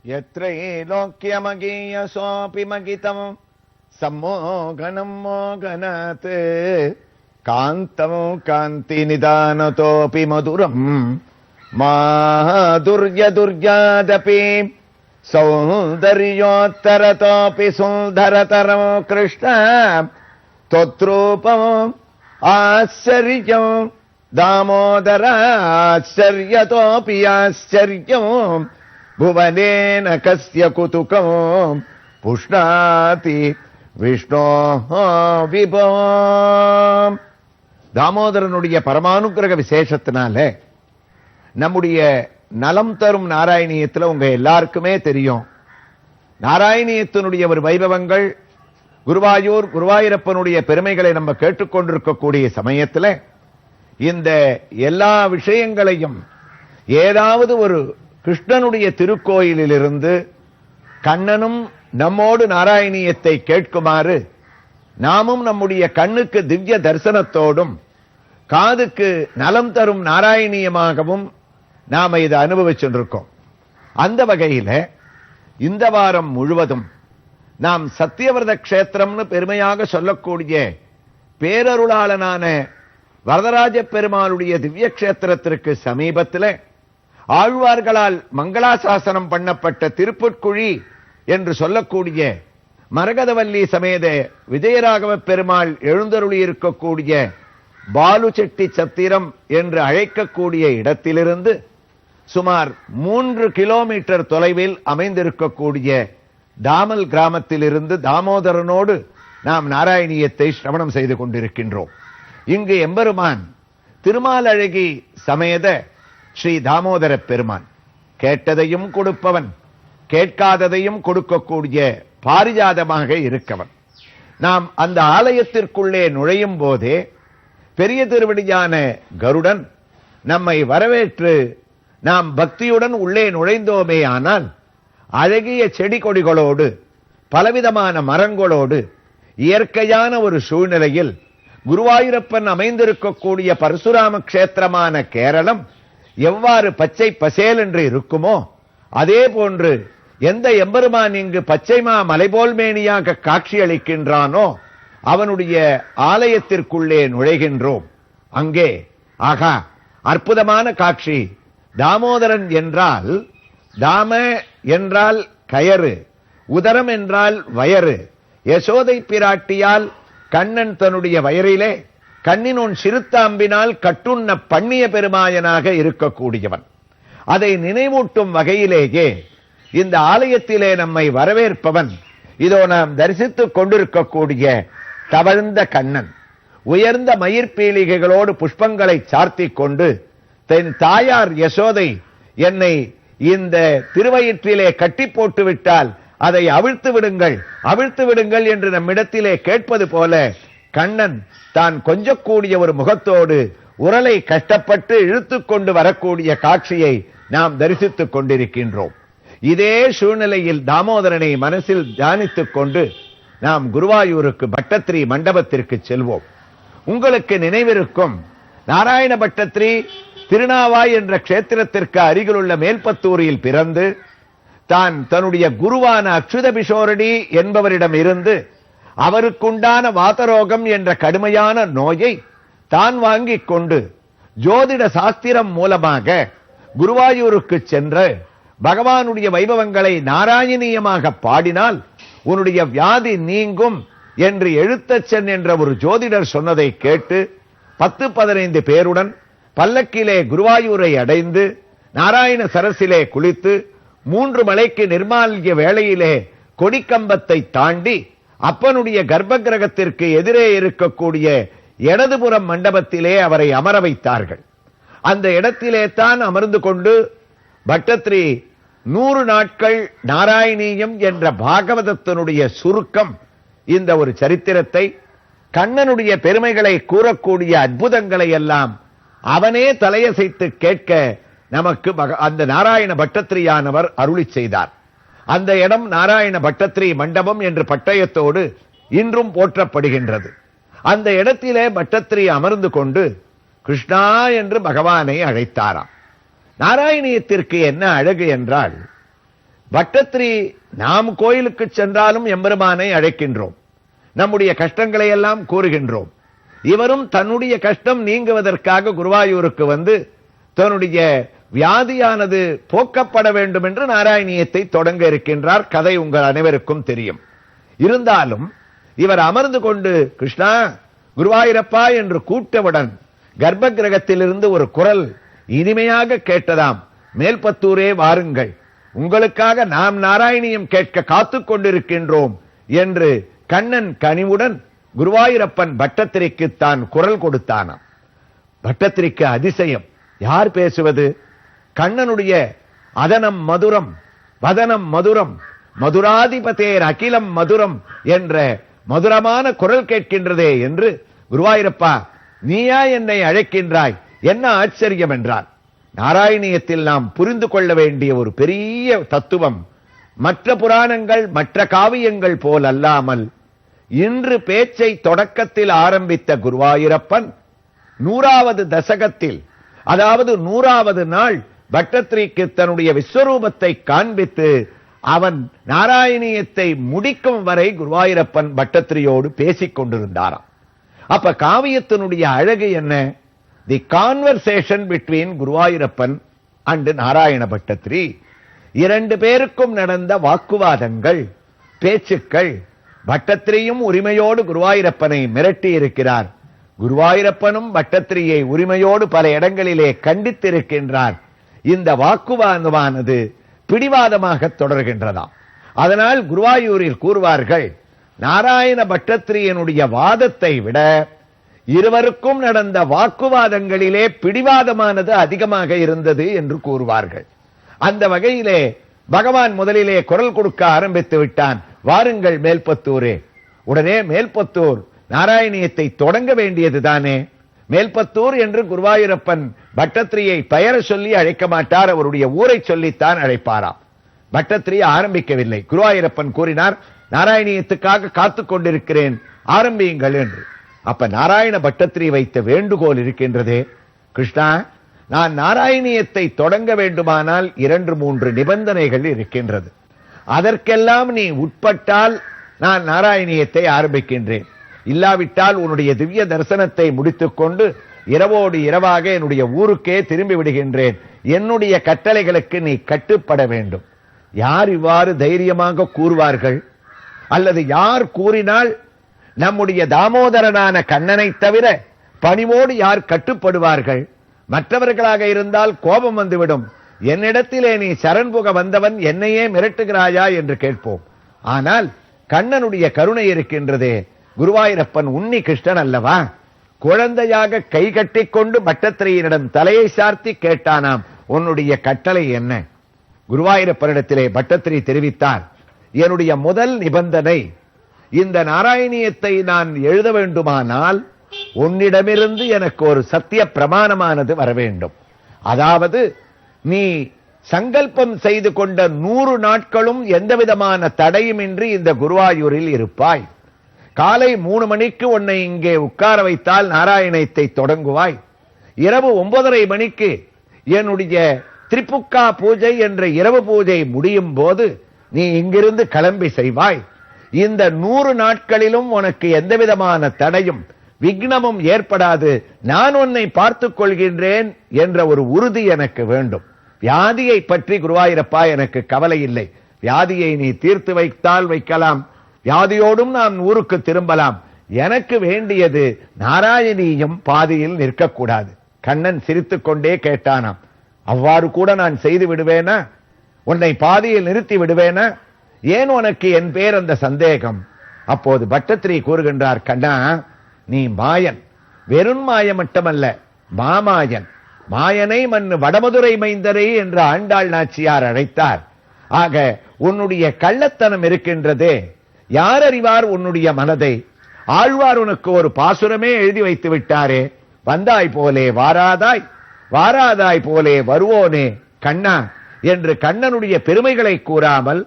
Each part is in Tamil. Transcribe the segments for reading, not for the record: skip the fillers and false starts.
யத்ரைலோக்யமகீயசோபி மகிதம் சம்மோகனம் மோகனாத் காந்தம் காந்தி நிதானதோபி மதுரம் மாதுர்யதுர்யாதபி சௌந்தர்யோத்தரதோபி சுந்தரதரம் கிருஷ்ண தொத்ரூபம் ஆச்சரியம் தாமோதராச்சரியதோபி ஆச்சரியம் புவனேன கஸ்ய குதுகம் புஷ்ணாதி விஷ்ணோ விபோ. தாமோதரனுடைய பரமானுக்கிரக விசேஷத்தினால நம்முடைய நலம் தரும் நாராயணியத்தில் உங்க எல்லாருக்குமே தெரியும். நாராயணியத்தினுடைய ஒரு வைபவங்கள், குருவாயூரப்பனுடைய பெருமைகளை நம்ம கேட்டுக்கொண்டிருக்கக்கூடிய சமயத்தில் இந்த எல்லா விஷயங்களையும் ஏதாவது ஒரு கிருஷ்ணனுடைய திருக்கோயிலிலிருந்து கண்ணனும் நம்மோடு நாராயணியத்தை கேட்குமாறு நாமும் நம்முடைய கண்ணுக்கு திவ்ய தரிசனத்தோடும் காதுக்கு நலம் தரும் நாராயணியமாகவும் நாம இதை அனுபவிச்சுருக்கோம். அந்த வகையில இந்த வாரம் முழுவதும் நாம் சத்தியவிரத கஷேத்திரம்னு பெருமையாக சொல்லக்கூடிய பேரருளாளனான வரதராஜ பெருமாளுடைய திவ்ய கஷேத்திரத்திற்கு சமீபத்தில் ஆழ்வார்களால் மங்களாசாசனம் பண்ணப்பட்ட திருப்புட்குழி என்று சொல்லக்கூடிய மரகதவல்லி சமேத விஜயராகவ பெருமாள் எழுந்தருளி இருக்கக்கூடிய பாலுச்செட்டி சத்திரம் என்று அழைக்கக்கூடிய இடத்திலிருந்து சுமார் 3 கிலோமீட்டர் தொலைவில் அமைந்திருக்கக்கூடிய தாமல் கிராமத்திலிருந்து தாமோதரனோடு நாம் நாராயணியத்தை சிரவணம் செய்து கொண்டிருக்கின்றோம். இங்கு எம்பெருமான் திருமாலழகி சமேத ஸ்ரீ தாமோதர பெருமான் கேட்டதையும் கொடுப்பவன், கேட்காததையும் கொடுக்கக்கூடிய பாரிஜாதமாக இருக்கவன். நாம் அந்த ஆலயத்திற்குள்ளே நுழையும் போதே பெரிய திருவடியான கருடன் நம்மை வரவேற்று நாம் பக்தியுடன் உள்ளே நுழைந்தோமே ஆனால் அழகிய செடி கொடிகளோடு பலவிதமான மரங்களோடு இயற்கையான ஒரு சூழ்நிலையில் குருவாயூரப்பன் அமைந்திருக்கக்கூடிய பரசுராம கஷேத்திரமான கேரளம் எவ்வாறு பச்சை பசேல் என்று இருக்குமோ அதே போன்று எந்த எம்பெருமான் இங்கு பச்சைமா மலைபோல்மேனியாக காட்சியளிக்கின்றானோ அவனுடைய ஆலயத்திற்குள்ளே நுழைகின்றோம். அங்கே ஆகா அற்புதமான காட்சி. தாமோதரன் என்றால் தாம என்றால் கயறு, உதரம் என்றால் வயறு. யசோதை பிராட்டியால் கண்ணன் தன்னுடைய வயரிலே கண்ணினுன் சிறுத்தாம்பினால் கட்டுண்ண பண்ணிய பெருமாயனாக இருக்கக்கூடியவன். அதை நினைவூட்டும் வகையிலேயே இந்த ஆலயத்திலே நம்மை வரவேற்பவன் இதோ நாம் தரிசித்துக் கொண்டிருக்கக்கூடிய தவழ்ந்த கண்ணன் உயர்ந்த மயிர்பீலிகைகளோடு புஷ்பங்களை சார்த்திக் கொண்டு தன் தாயார் யசோதை என்னை இந்த திருவயிற்றிலே கட்டி போட்டு விட்டால் அதை அவிழ்த்து விடுங்கள், அவிழ்த்து விடுங்கள் என்று நம்மிடத்திலே கேட்பது போல கண்ணன் தான் கொஞ்சக்கூடிய ஒரு முகத்தோடு உரலை கஷ்டப்பட்டு இழுத்துக் கொண்டு வரக்கூடிய காட்சியை நாம் தரிசித்துக் கொண்டிருக்கின்றோம். இதே சூழ்நிலையில் தாமோதரனை மனசில் தியானித்துக் கொண்டு நாம் குருவாயூருக்கு பட்டத்திரி மண்டபத்திற்கு செல்வோம். உங்களுக்கு நினைவிருக்கும், நாராயண பட்டத்திரி திருநாவாய் என்ற கஷேத்திரத்திற்கு அருகிலுள்ள மேல்பத்தூரில் பிறந்து தான் தன்னுடைய குருவான அச்சுத பிஷோரடி என்பவரிடம் இருந்து அவருக்குண்டான வாதரோகம் என்ற கடுமையான நோயை தான் வாங்கிக் கொண்டு ஜோதிட சாஸ்திரம் மூலமாக குருவாயூருக்கு சென்று பகவானுடைய வைபவங்களை நாராயணீயமாக பாடினால் உன்னுடைய வியாதி நீங்கும் என்று எழுத்தச்சன் என்ற ஒரு ஜோதிடர் சொன்னதை கேட்டு 10-15 பேருடன் பல்லக்கிலே குருவாயூரை அடைந்து நாராயண சரசிலே குளித்து 3 மலைக்கு நிர்மால்ய வேளையிலே கொடிக்கம்பத்தை தாண்டி அப்பனுடைய கர்ப்ப கிரகத்திற்கு எதிரே இருக்கக்கூடிய இடதுபுறம் மண்டபத்திலே அவரை அமர வைத்தார்கள். அந்த இடத்திலே தான் அமர்ந்து கொண்டு பட்டத்திரி 100 நாட்கள் நாராயணீயம் என்ற பாகவதத்தினுடைய சுருக்கம் இந்த ஒரு சரித்திரத்தை கண்ணனுடைய பெருமைகளை கூறக்கூடிய அற்புதங்களை எல்லாம் அவனே தலையசைத்து கேட்க நமக்கு அந்த நாராயண பட்டத்திரியானவர் அருளி செய்தார். அந்த இடம் நாராயண பட்டத்திரி மண்டபம் என்று பட்டயத்தோடு இன்றும் போற்றப்படுகின்றது. அந்த இடத்திலே பட்டத்திரி அமர்ந்து கொண்டு கிருஷ்ணா என்று பகவானை அழைத்தாராம். நாராயணியத்திற்கு என்ன அழகு என்றால், பட்டத்திரி நாம் கோயிலுக்கு சென்றாலும் எம்பெருமானை அழைக்கின்றோம், நம்முடைய கஷ்டங்களை எல்லாம் கூறுகின்றோம். இவரும் தன்னுடைய கஷ்டம் நீங்குவதற்காக குருவாயூருக்கு வந்து தன்னுடைய வியாதியானது போக்கப்பட வேண்டும் என்று நாராயணியத்தை தொடங்க இருக்கின்றார். கதை உங்கள் அனைவருக்கும் தெரியும். இருந்தாலும் இவர் அமர்ந்து கொண்டு கிருஷ்ணா குருவாயூரப்பா என்று கூட்டவுடன் கர்ப்ப கிரகத்திலிருந்து ஒரு குரல் இனிமையாக கேட்டதாம். மேல்பத்தூரே வாருங்கள், உங்களுக்காக நாம் நாராயணியம் கேட்க காத்துக் கொண்டிருக்கின்றோம் என்று கண்ணன் கனிவுடன் குருவாயூரப்பன் பட்டத்திரிக்கு தான் குரல் கொடுத்தானாம். பட்டத்திரிக்கு அதிசயம், யார் பேசுவது? கண்ணனுடைய அதனம் மதுரம் வதனம் மதுரம் மதுராதிபதேர் அகிலம் மதுரம் என்ற மதுரமான குரல் கேட்கின்றதே என்று, குருவாயூரப்பா நீயா என்னை அழைக்கின்றாய், என்ன ஆச்சரியம் என்றார். நாராயணியத்தில் நாம் புரிந்து கொள்ள வேண்டிய ஒரு பெரிய தத்துவம், மற்ற புராணங்கள் மற்ற காவியங்கள் போல் அல்லாமல் இன்று பேச்சை தொடக்கத்தில் ஆரம்பித்த குருவாயூரப்பன் 100வது தசகத்தில், அதாவது 100வது நாள் பட்டத்திரிக்கு தன்னுடைய விஸ்வரூபத்தை காண்பித்து அவன் நாராயணியத்தை முடிக்கும் வரை குருவாயூரப்பன் பட்டத்திரியோடு பேசிக் கொண்டிருந்தாராம். அப்ப காவியத்தினுடைய அழகு என்ன? தி conversation between Guruvayurappan and Narayana Bhattathiri. 2 பேருக்கும் நடந்த வாக்குவாதங்கள், பேச்சுக்கள். பட்டத்திரியும் உரிமையோடு குருவாயூரப்பனை மிரட்டி இருக்கிறார், குருவாயூரப்பனும் பட்டத்திரியை உரிமையோடு பல இடங்களிலே கண்டித்திருக்கின்றார். இந்த வாக்குவாதமானது பிடிவாதமாக தொடர்கின்றதாம். அதனால் குருவாயூரில் கூறுவார்கள், நாராயண பட்டத்திரியனுடைய வாதத்தை விட இருவருக்கும் நடந்த வாக்குவாதங்களிலே பிடிவாதமானது அதிகமாக இருந்தது என்று கூறுவார்கள். அந்த வகையிலே பகவான் முதலிலே குரல் கொடுக்க ஆரம்பித்து விட்டான், வாருங்கள் மேல்பத்தூரே. உடனே மேல்பத்தூர் நாராயணியத்தை தொடங்க வேண்டியதுதானே. மேல்பத்தூர் என்று குருவாயூரப்பன் பட்டத்திரியை பெயர சொல்லி அழைக்க மாட்டார், அவருடைய ஊரை சொல்லித்தான் அழைப்பாராம். பட்டத்திரி ஆரம்பிக்கவில்லை. குருவாயூரப்பன் கூறினார், நாராயணியத்துக்காக காத்துக் கொண்டிருக்கிறேன், ஆரம்பியுங்கள் என்று. அப்ப நாராயண பட்டத்திரி வைத்த வேண்டுகோள் இருக்கின்றதே, கிருஷ்ணா நான் நாராயணியத்தை தொடங்க வேண்டுமானால் 2-3 நிபந்தனைகள் இருக்கின்றது. அதற்கெல்லாம் நீ உட்பட்டால் நான் நாராயணியத்தை ஆரம்பிக்கின்றேன், இல்லாவிட்டால் உன்னுடைய திவ்ய தரிசனத்தை முடித்துக் கொண்டு இரவோடு இரவாக என்னுடைய ஊருக்கே திரும்பி விடுகின்றேன். என்னுடைய கட்டளைகளுக்கு நீ கட்டுப்பட வேண்டும். யார் இவ்வாறு தைரியமாக கூறுவார்கள்? அல்லது யார் கூறினால் நம்முடைய தாமோதரனான கண்ணனை தவிர பணிவோடு யார் கட்டுப்படுவார்கள்? மற்றவர்களாக இருந்தால் கோபம் வந்துவிடும். என்னிடத்திலே நீ சரண்புக வந்தவன், என்னையே மிரட்டுகிறாயா என்று கேட்போம். ஆனால் கண்ணனுடைய கருணை இருக்கின்றதே, குருவாயூரப்பன் உன்னி கிருஷ்ணன் அல்லவா? குழந்தையாக கை கட்டிக் கொண்டு பட்டத்திரியினிடம் தலையை சார்த்தி கேட்டானாம், உன்னுடைய கட்டளை என்ன? குருவாயூரப்பனிடத்திலே பட்டத்திரி தெரிவித்தார், என்னுடைய முதல் நிபந்தனை, இந்த நாராயணியத்தை நான் எழுத வேண்டுமானால் உன்னிடமிருந்து எனக்கு ஒரு சத்திய பிரமாணமானது வர வேண்டும். அதாவது நீ சங்கல்பம் செய்து கொண்ட 100 நாட்களும் எந்தவிதமான தடையுமின்றி இந்த குருவாயூரில் இருப்பாய். காலை 3 மணிக்கு உன்னை இங்கே உட்கார வைத்தால் நாராயணத்தை தொடங்குவாய். இரவு 9:30 மணிக்கு என்னுடைய திரிபுக்கா பூஜை என்ற இரவு பூஜை முடியும் போது நீ இங்கிருந்து கிளம்பி செய்வாய். இந்த 100 நாட்களிலும் உனக்கு எந்தவிதமான தடையும் விக்னமும் ஏற்படாது. நான் உன்னை பார்த்துக் கொள்கின்றேன் என்ற ஒரு உறுதி எனக்கு வேண்டும். வியாதியை பற்றி குருவாயூரப்பா எனக்கு கவலை இல்லை. வியாதியை நீ தீர்த்து வைத்தால் வைக்கலாம், வியாதியோடும் நான் ஊருக்கு திரும்பலாம். எனக்கு வேண்டியது நாராயணியம் பாதியில் நிற்கக்கூடாது. கண்ணன் சிரித்துக் கொண்டே கேட்டானாம், அவ்வாறு கூட நான் செய்து விடுவேனா? உன்னை பாதியில் நிறுத்தி விடுவேனா? ஏன் உனக்கு என் பேர் அந்த சந்தேகம்? அப்போது பட்டத்திரி கூறுகின்றார், கண்ணா நீ மாயன், வெறும் மாயம் மட்டுமல்ல மாமாயன். மாயனை மண்ணு வடமதுரை மைந்தரை என்று ஆண்டாள் நாச்சியார் அழைத்தார். ஆக உன்னுடைய கள்ளத்தனம் இருக்கின்றதே, யார் அறிவார் உன்னுடைய மனதை? ஆழ்வார் உனக்கு ஒரு பாசுரமே எழுதி வைத்து விட்டாரே, வந்தாய் போலே வாராதாய், வாராதாய் போலே வருவோனே கண்ணா என்று கண்ணனுடைய பெருமைகளை கூறாமல்,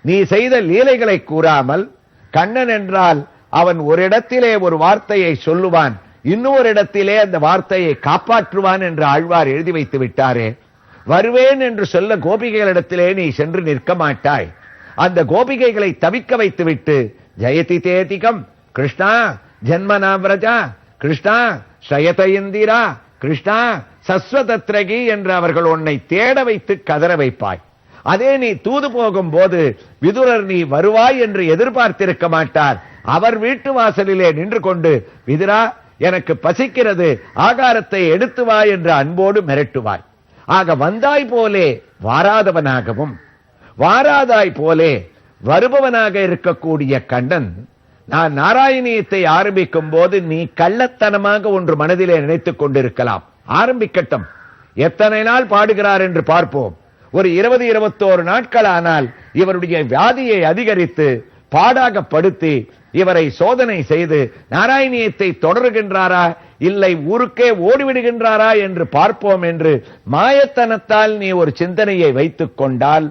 நீ செய்த லீலைகளை கூறாமல், கண்ணன் என்றால் அவன் ஒரு இடத்திலே ஒரு வார்த்தையை சொல்லுவான், இன்னொரு இடத்திலே அந்த வார்த்தையை காப்பாற்றுவான் என்று ஆழ்வார் எழுதி வைத்து விட்டாரே. வருவேன் என்று சொல்ல கோபிகைகளிடத்திலே நீ சென்று நிற்க மாட்டாய். அந்த கோபிகைகளை தவிக்க வைத்துவிட்டு ஜெயதி தேதிகம் கிருஷ்ணா ஜன்மனாவிரஜா கிருஷ்ணா ஸ்ரயத இந்திரா கிருஷ்ணா சஸ்வதத்ரகி என்று அவர்கள் உன்னை தேட வைத்து கதற வைப்பாய். அதே நீ தூது போகும் போது விதுரர் நீ வருவாய் என்று எதிர்பார்த்திருக்க மாட்டார். அவர் வீட்டு வாசலிலே நின்று கொண்டு விதுரா எனக்கு பசிக்கிறது, ஆகாரத்தை எடுத்து வா என்று அன்போடு மிரட்டுவாய். ஆக வந்தாய் போலே வாராதவனாகவும் வாராதாய் போலே வருபவனாக இருக்கக்கூடிய கண்ணன், நான் நாராயணியத்தை ஆரம்பிக்கும் போது நீ கள்ளத்தனமாக ஒன்று மனதிலே நினைத்துக் கொண்டிருக்கலாம். ஆரம்பிக்கட்டும், எத்தனை நாள் பாடுகிறார் என்று பார்ப்போம். ஒரு 20-21 நாட்கள் ஆனால் இவருடைய வியாதியை அதிகரித்து பாடாகப்படுத்தி இவரை சோதனை செய்து நாராயணியத்தை தொடர்கின்றாரா இல்லை ஊருக்கே ஓடிவிடுகின்றாரா என்று பார்ப்போம் என்று மாயத்தனத்தால் நீ ஒரு சிந்தனையை வைத்துக் கொண்டால்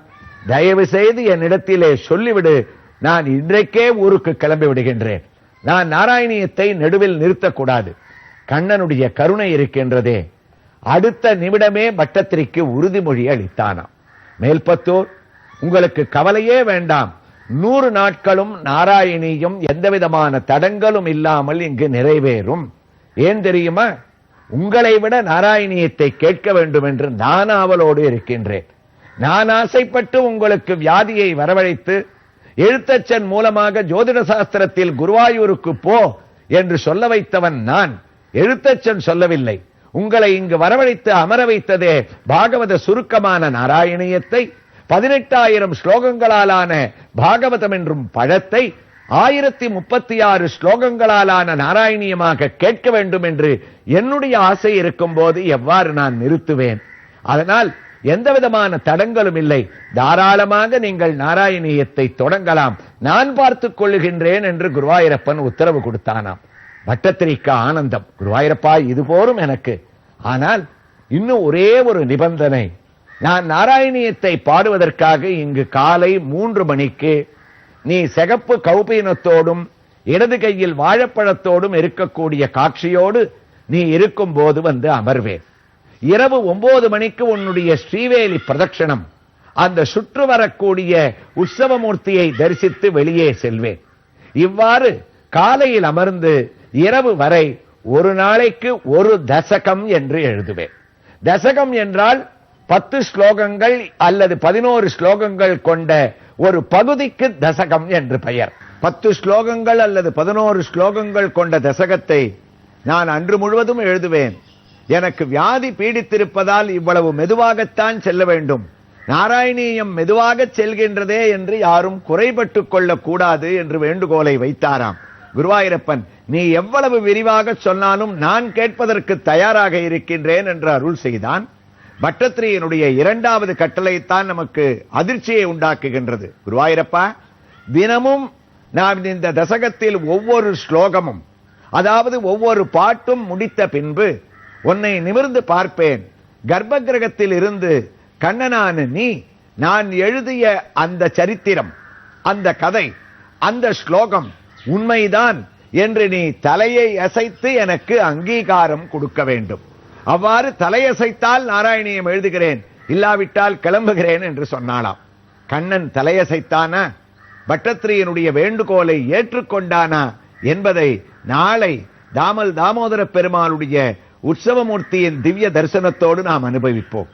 தயவு செய்து என்னிடத்திலே சொல்லிவிடு, நான் இன்றைக்கே ஊருக்கு கிளம்பி விடுகின்றேன். நான் நாராயணியத்தை நடுவில் நிறுத்தக்கூடாது. கண்ணனுடைய கருணை இருக்கின்றதே. அடுத்த நிமிடமே பட்டத்திரிக்கு உறுதிமொழி அளித்தானாம். மேல்பத்தூர், உங்களுக்கு கவலையே வேண்டாம், 100 நாட்களும் நாராயணியும் எந்தவிதமான தடங்களும் இல்லாமல் இங்கு நிறைவேறும். ஏன் தெரியுமா? உங்களை விட நாராயணியத்தை கேட்க வேண்டும் என்று நான் ஆவலோடு இருக்கின்றேன். நான் ஆசைப்பட்டு உங்களுக்கு வியாதியை வரவழைத்து எழுத்தச்சன் மூலமாக ஜோதிட சாஸ்திரத்தில் குருவாயூருக்கு போ என்று சொல்ல வைத்தவன் நான். எழுத்தச்சன் சொல்லவில்லை. உங்களை இங்கு வரவழைத்து அமர வைத்ததே பாகவத சுருக்கமான நாராயணியத்தை 18,000 ஸ்லோகங்களாலான பாகவதம் என்றும் பழத்தை 1036 ஸ்லோகங்களாலான நாராயணியமாக கேட்க வேண்டும் என்று என்னுடைய ஆசை இருக்கும் போது எவ்வாறு நான் நிறுத்துவேன்? அதனால் எந்தவிதமான தடங்களும் இல்லை. தாராளமாக நீங்கள் நாராயணியத்தை தொடங்கலாம், நான் பார்த்துக் கொள்ளுகின்றேன் என்று குருவாயூரப்பன் உத்தரவு கொடுத்தானாம். பட்டத்திரிக்கு ஆனந்தம். குருவாயூரப்பா, இது போரும் எனக்கு. ஆனால் இன்னும் ஒரே ஒரு நிபந்தனை. நான் நாராயணியத்தை பாடுவதற்காக இங்கு காலை 3 மணிக்கு நீ சிகப்பு கௌபீனத்தோடும் இடது கையில் வாழைப்பழத்தோடும் இருக்கக்கூடிய காட்சியோடு நீ இருக்கும் போது வந்து அமர்வேன். இரவு 9 மணிக்கு உன்னுடைய ஸ்ரீவேலி பிரதட்சணம், அந்த சுற்று வரக்கூடிய உற்சவமூர்த்தியை தரிசித்து வெளியே செல்வேன். இவ்வாறு காலையில் அமர்ந்து இரவு வரை ஒரு நாளைக்கு ஒரு தசகம் என்று எழுதுவேன். தசகம் என்றால் 10 ஸ்லோகங்கள் அல்லது 11 ஸ்லோகங்கள் கொண்ட ஒரு பகுதிக்கு தசகம் என்று பெயர். 10 ஸ்லோகங்கள் அல்லது 11 ஸ்லோகங்கள் கொண்ட தசகத்தை நான் அன்று முழுவதும் எழுதுவேன். எனக்கு வியாதி பீடித்திருப்பதால் இவ்வளவு மெதுவாகத்தான் செல்ல வேண்டும், நாராயணியம் மெதுவாக செல்கின்றதே என்று யாரும் குறைபட்டுக் கொள்ளக்கூடாது என்று வேண்டுகோளை வைத்தாராம். குருவாயூரப்பன், நீ எவ்வளவு விரிவாக சொன்னாலும் நான் கேட்பதற்கு தயாராக இருக்கின்றேன் என்று அருள் செய்தான். பட்டத்திரியினுடைய 2வது கட்டளைத்தான் நமக்கு அதிர்ச்சியை உண்டாக்குகின்றது. குருவாயூரப்பா, தினமும் நான் இந்த தசகத்தில் ஒவ்வொரு ஸ்லோகமும், அதாவது ஒவ்வொரு பாட்டும் முடித்த பின்பு உன்னை நிமிர்ந்து பார்ப்பேன். கர்ப்ப கிரகத்தில் இருந்து கண்ணனான நீ நான் எழுதிய அந்த சரித்திரம், அந்த கதை, அந்த ஸ்லோகம் உண்மைதான் என்று நீ தலையை அசைத்து எனக்கு அங்கீகாரம் கொடுக்க வேண்டும். அவ்வாறு தலையசைத்தால் நாராயணியம் எழுதுகிறேன், இல்லாவிட்டால் கிளம்புகிறேன் என்று சொன்னாலாம். கண்ணன் தலையசைத்தானா, பட்டத்திரியினுடைய வேண்டுகோளை ஏற்றுக்கொண்டானா என்பதை நாளை தாமோதர பெருமாளுடைய உற்சவமூர்த்தியின் திவ்ய தரிசனத்தோடு நாம் அனுபவிப்போம்.